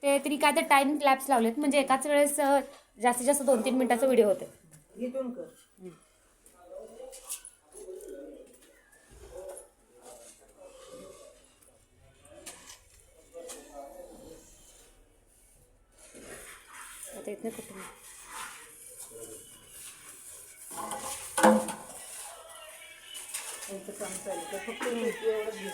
ते तरी काय तर टाइम लॅप्स लावलेत म्हणजे एकाच वेळेस जास्तीत जास्त 2-3 मिनिटाचा व्हिडिओ होते. इथून कर. आता इथनं कुठून त्यांचं काम चालू कर. फक्त एवढंच घे.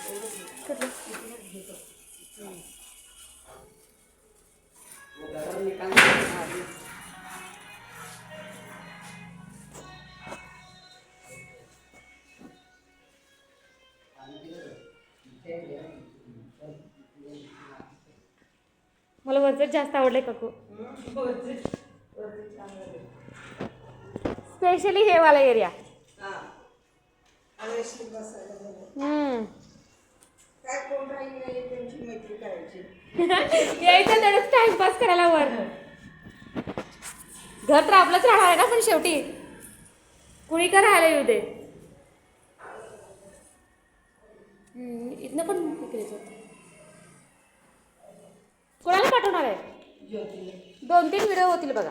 मला वरच जास्त आवडलंय काकू. स्पेशली हे वाला एरिया. काय कोण राहील नाही त्यांची मैत्री करायची. यायचं तेवढंच टाइमपास करायला वर. घर तर आपलंच राहणार आहे ना पण शेवटी कुणी का राहायला येऊ दे. इथनं पण विक्रीच कोणाला पाठवणार आहे. 2-3 व्हिडिओ होतील बघा.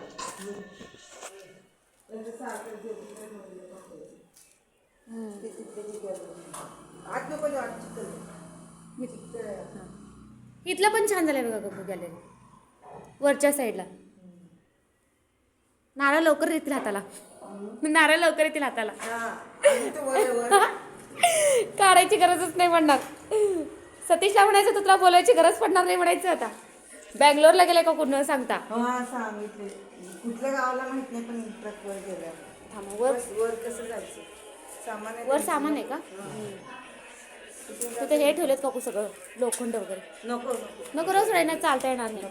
इथलं पण छान झालंय बघा गप्पू गॅलरी वरच्या साईडला. नारळ लवकर येतील हाताला. नारळ लवकर येतील हाताला. काढायची गरजच नाही पडणार. सतीशला म्हणायचं तुला बोलायची गरज पडणार नाही म्हणायचं. आता बँगलोरला गेले का कुठं सांगता. सांगितले कुठल्या गावाला माहित नाही पण ट्रकवर गेल्या. वर कसं जायचं. सामान वर सामान आहे का. तिथे हे ठेवलेत काकू सगळं लोखंड वगैरे. नको नको रोज राहण्यात चालता येणार नाही.